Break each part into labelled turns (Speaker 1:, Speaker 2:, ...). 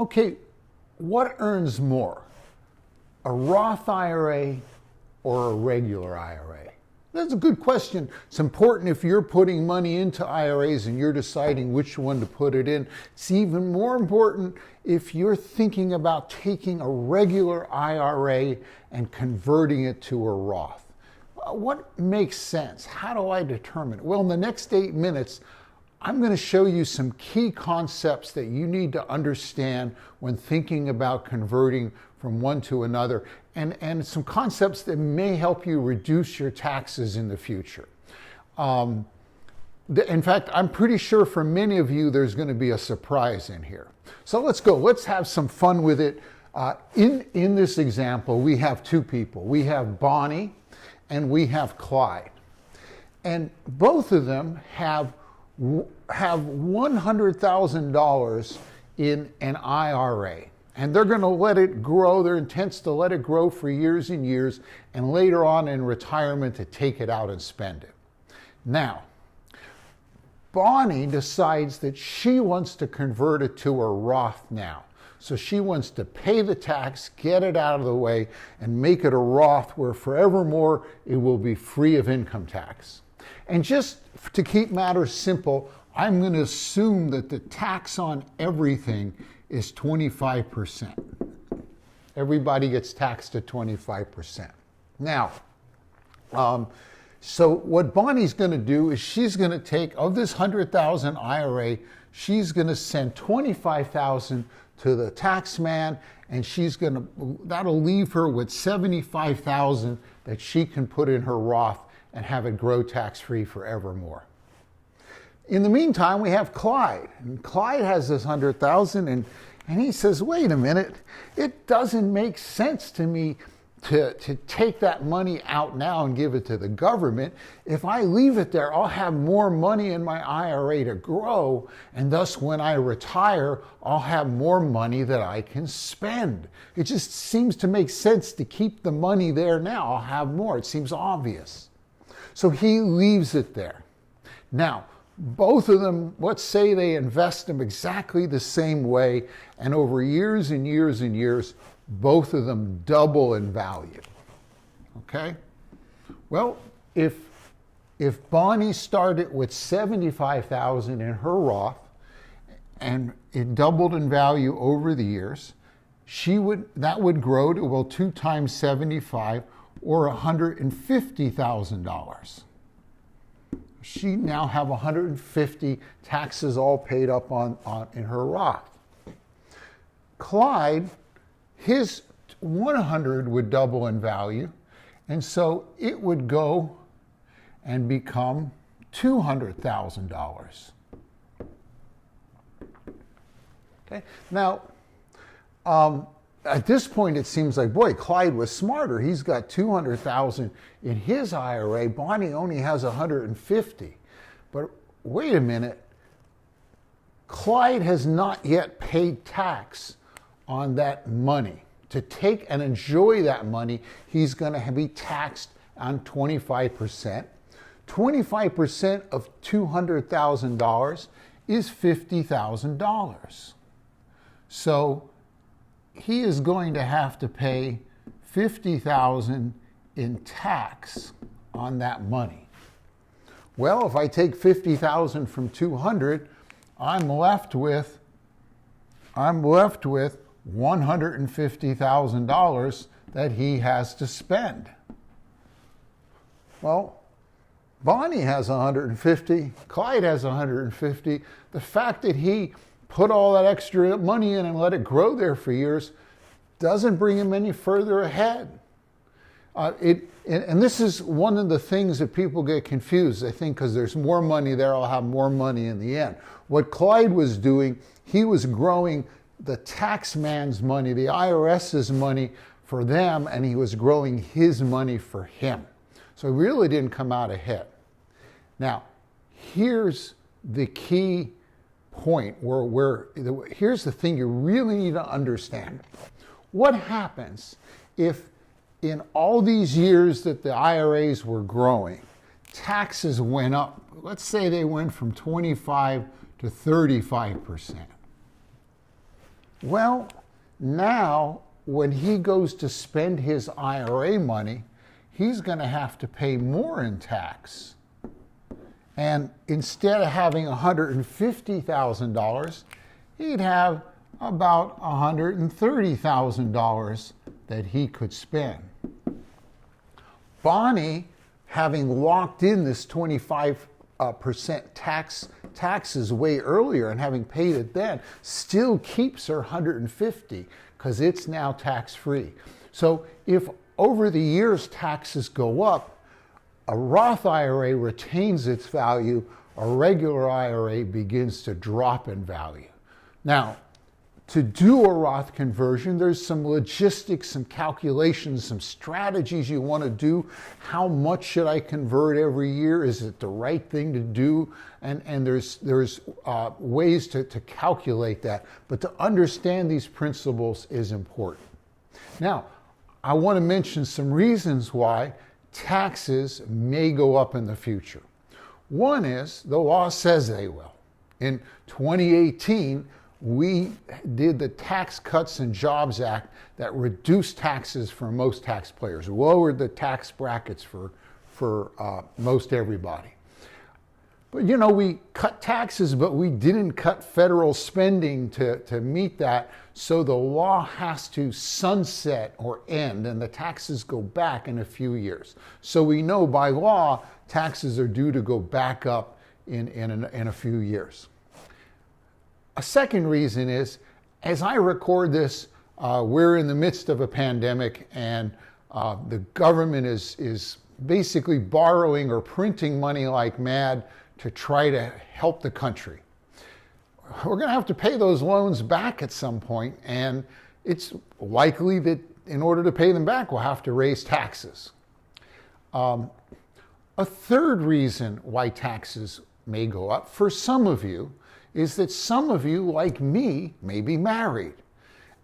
Speaker 1: Okay, what earns more, a Roth IRA or a regular IRA? That's a good question. It's important if you're putting money into IRAs and you're deciding which one to put it in. It's even more important if you're thinking about taking a regular IRA and converting it to a Roth. What makes sense? How do I determine it? Well, in the next 8 minutes, I'm going to show you some key concepts that you need to understand when thinking about converting from one to another, and some concepts that may help you reduce your taxes in the future. In fact, I'm pretty sure for many of you there's going to be a surprise in here. So let's go. Let's have some fun with it. In this example, we have two people. We have Bonnie and we have Clyde. And both of them have $100,000 in an IRA. And they're going to let it grow. Their intent's to let it grow for years and years, and later on in retirement to take it out and spend it. Now, Bonnie decides that she wants to convert it to a Roth now. So she wants to pay the tax, get it out of the way, and make it a Roth where forevermore it will be free of income tax. And just to keep matters simple, I'm going to assume that the tax on everything is 25%. Everybody gets taxed at 25%. Now, so what Bonnie's going to do is she's going to take, of this 100,000 IRA, she's going to send 25,000 to the tax man, and that'll leave her with 75,000 that she can put in her Roth and have it grow tax-free forevermore. In the meantime, we have Clyde, and Clyde has this 100,000, and he says, wait a minute, it doesn't make sense to me to take that money out now and give it to the government. If I leave it there, I'll have more money in my IRA to grow, and thus when I retire, I'll have more money that I can spend. It just seems to make sense to keep the money there now. I'll have more. It seems obvious. So he leaves it there. Now, both of them, let's say they invest them exactly the same way, and over years and years and years, both of them double in value. Okay? Well, if Bonnie started with 75,000 in her Roth and it doubled in value over the years, that would grow to, well, 2 times 75 or $150,000. She now have 150, taxes all paid up in her Roth. Clyde, his 100 would double in value, and so it would go and become $200,000. Okay. Now, at this point, it seems like, boy, Clyde was smarter. He's got 200,000 in his IRA. Bonnie only has 150. But wait a minute. Clyde has not yet paid tax on that money. To take and enjoy that money, he's going to be taxed on 25%. 25% of $200,000 is $50,000. So he is going to have to pay $50,000 in tax on that money. Well, if I take $50,000 from 200, I'm left with $150,000 that he has to spend. Well, Bonnie has 150, Clyde has 150. The fact that he put all that extra money in and let it grow there for years doesn't bring him any further ahead. And this is one of the things that people get confused. They think because there's more money there, I'll have more money in the end. What Clyde was doing, he was growing the tax man's money, the IRS's money for them, and he was growing his money for him. So he really didn't come out ahead. Now, here's the key point here's the thing you really need to understand. What happens if in all these years that the IRAs were growing, taxes went up? Let's say they went from 25 to 35%. Well, now when he goes to spend his IRA money, he's going to have to pay more in tax. And instead of having $150,000, he'd have about $130,000 that he could spend. Bonnie, having locked in this 25% taxes way earlier and having paid it then, still keeps her $150,000 because it's now tax-free. So if over the years taxes go up, a Roth IRA retains its value, a regular IRA begins to drop in value. Now, to do a Roth conversion, there's some logistics, some calculations, some strategies you want to do. How much should I convert every year? Is it the right thing to do? And there's ways to calculate that. But to understand these principles is important. Now, I want to mention some reasons why taxes may go up in the future. One is the law says they will. In 2018, we did the Tax Cuts and Jobs Act that reduced taxes for most taxpayers, lowered the tax brackets for most everybody. But you know, we cut taxes, but we didn't cut federal spending to meet that. So the law has to sunset or end, and the taxes go back in a few years. So we know by law, taxes are due to go back up in a few years. A second reason is, as I record this, we're in the midst of a pandemic, and the government is basically borrowing or printing money like mad to try to help the country. We're going to have to pay those loans back at some point, and it's likely that in order to pay them back, we'll have to raise taxes. A third reason why taxes may go up for some of you is that some of you, like me, may be married.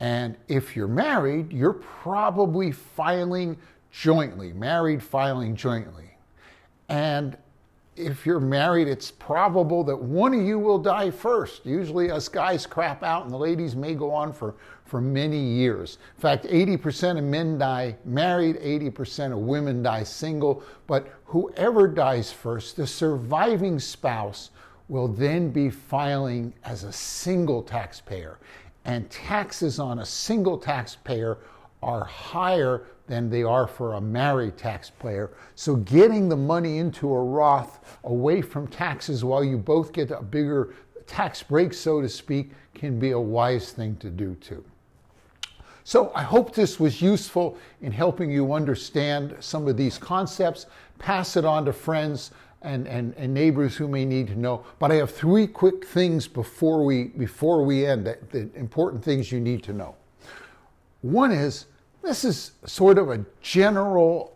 Speaker 1: And if you're married, you're probably filing jointly, married filing jointly. And if you're married, it's probable that one of you will die first. Usually us guys crap out and the ladies may go on for many years. In fact, 80% of men die married, 80% of women die single, but whoever dies first, the surviving spouse will then be filing as a single taxpayer. And taxes on a single taxpayer are higher than they are for a married taxpayer. So getting the money into a Roth away from taxes while you both get a bigger tax break, so to speak, can be a wise thing to do too. So I hope this was useful in helping you understand some of these concepts. Pass it on to friends and neighbors who may need to know. But I have three quick things before we end, the important things you need to know. One is, this is sort of a general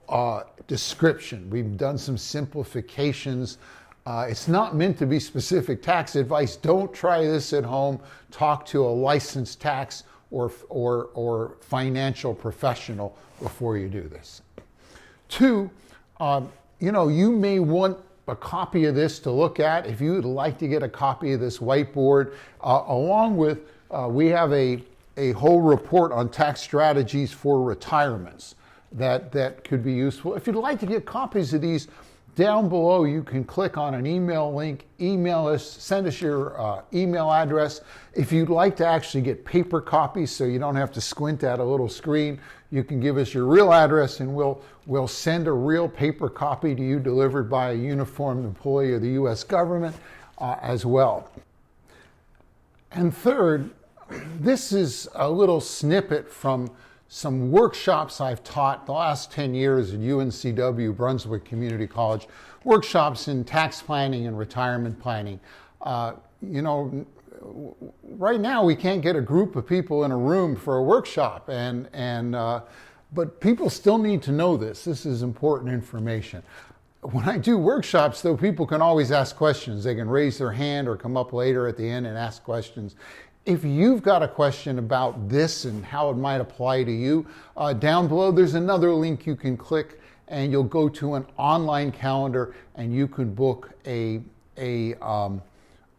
Speaker 1: description. We've done some simplifications. It's not meant to be specific tax advice. Don't try this at home. Talk to a licensed tax or financial professional before you do this. Two, you may want a copy of this to look at. If you would like to get a copy of this whiteboard, along with, we have a whole report on tax strategies for retirements that could be useful. If you'd like to get copies of these, down below you can click on an email link, email us, send us your email address. If you'd like to actually get paper copies so you don't have to squint at a little screen, you can give us your real address and we'll send a real paper copy to you delivered by a uniformed employee of the U.S. government as well. And third, this is a little snippet from some workshops I've taught the last 10 years at UNCW, Brunswick Community College, workshops in tax planning and retirement planning. Right now we can't get a group of people in a room for a workshop, but people still need to know this. This is important information. When I do workshops, though, people can always ask questions. They can raise their hand or come up later at the end and ask questions. If you've got a question about this and how it might apply to you, down below there's another link you can click and you'll go to an online calendar and you can book a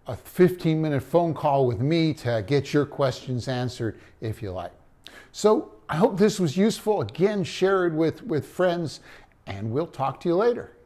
Speaker 1: a 15-minute phone call with me to get your questions answered if you like. So I hope this was useful. Again, share it with friends, and we'll talk to you later.